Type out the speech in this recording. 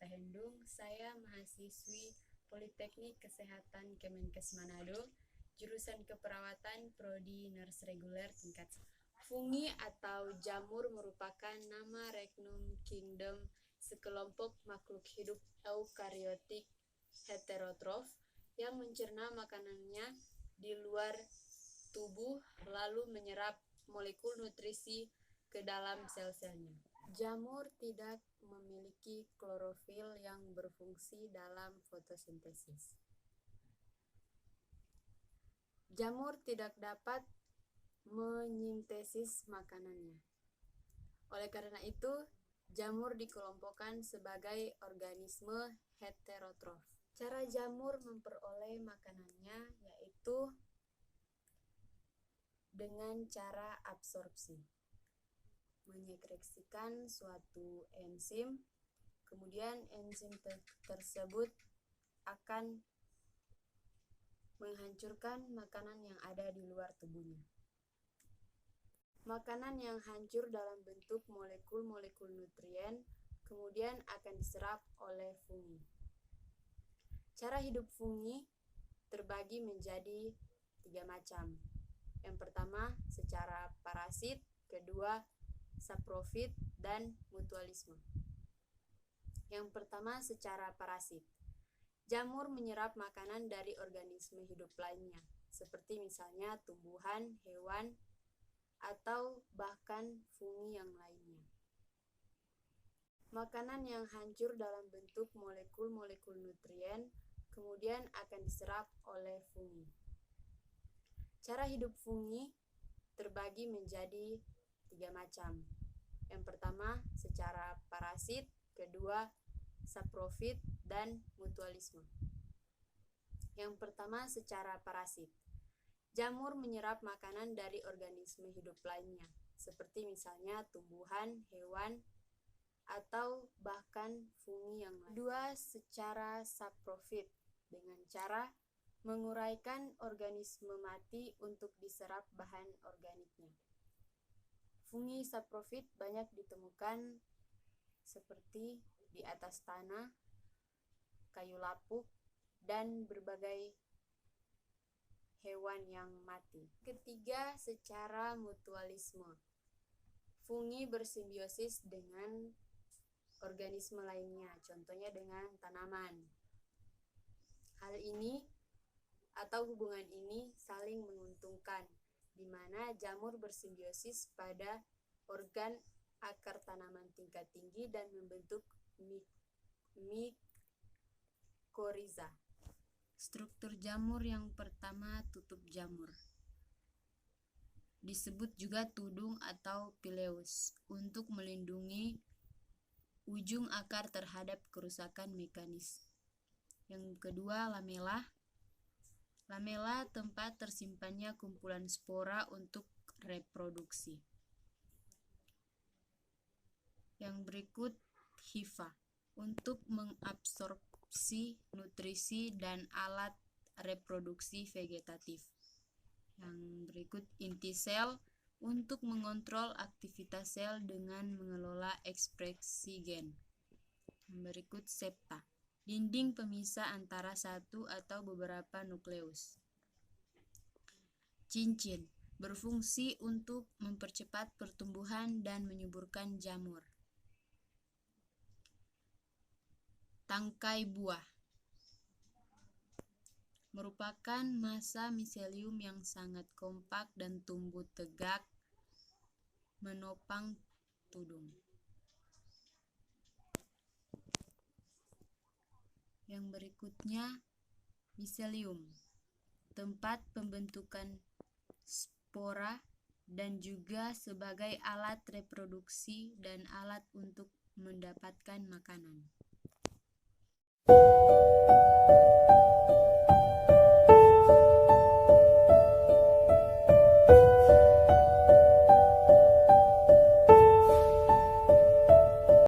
Hendung. Saya mahasiswi Politeknik Kesehatan Kemenkes Manado, jurusan keperawatan Prodi Nurse Reguler tingkat 1. Fungi atau jamur merupakan nama Regnum kingdom, sekelompok makhluk hidup eukariotik heterotrof yang mencerna makanannya di luar tubuh lalu menyerap molekul nutrisi ke dalam sel-selnya. Jamur tidak memiliki klorofil yang berfungsi dalam fotosintesis. Jamur tidak dapat menyintesis makanannya. Oleh karena itu, jamur dikelompokkan sebagai organisme heterotrof. Cara jamur memperoleh makanannya yaitu dengan cara absorpsi. Menyekresikan suatu enzim, kemudian enzim tersebut akan menghancurkan makanan yang ada di luar tubuhnya. Makanan yang hancur dalam bentuk molekul-molekul nutrien kemudian akan diserap oleh fungi. Cara hidup fungi terbagi menjadi 3 macam. Yang pertama secara parasit, kedua saprofit, dan mutualisme. Yang pertama secara parasit. Jamur menyerap makanan dari organisme hidup lainnya, seperti misalnya tumbuhan, hewan, atau bahkan fungi yang lainnya. Makanan yang hancur dalam bentuk molekul-molekul nutrien kemudian akan diserap oleh fungi. Cara hidup fungi terbagi menjadi 3 macam. Yang pertama secara parasit, kedua saprofit, dan mutualisme. Yang pertama secara parasit. Jamur menyerap makanan dari organisme hidup lainnya, seperti misalnya tumbuhan, hewan, atau bahkan fungi yang lain. Kedua secara saprofit, dengan cara menguraikan organisme mati untuk diserap bahan organiknya. Fungi saprofit banyak ditemukan seperti di atas tanah, kayu lapuk, dan berbagai hewan yang mati. Ketiga, secara mutualisme. Fungi bersimbiosis dengan organisme lainnya, contohnya dengan tanaman. Hal ini atau hubungan ini saling menguntungkan, di mana jamur bersimbiosis pada organ akar tanaman tingkat tinggi dan membentuk mikoriza. Struktur jamur yang pertama, tutup jamur. Disebut juga tudung atau pileus, untuk melindungi ujung akar terhadap kerusakan mekanis. Yang kedua, lamela. Lamela tempat tersimpannya kumpulan spora untuk reproduksi. Yang berikut, hifa, untuk mengabsorpsi nutrisi dan alat reproduksi vegetatif. Yang berikut, inti sel, untuk mengontrol aktivitas sel dengan mengelola ekspresi gen. Yang berikut, septa, dinding pemisah antara satu atau beberapa nukleus. Cincin, berfungsi untuk mempercepat pertumbuhan dan menyuburkan jamur. Tangkai buah merupakan massa miselium yang sangat kompak dan tumbuh tegak menopang tudung. Yang berikutnya, miselium, tempat pembentukan spora dan juga sebagai alat reproduksi dan alat untuk mendapatkan makanan.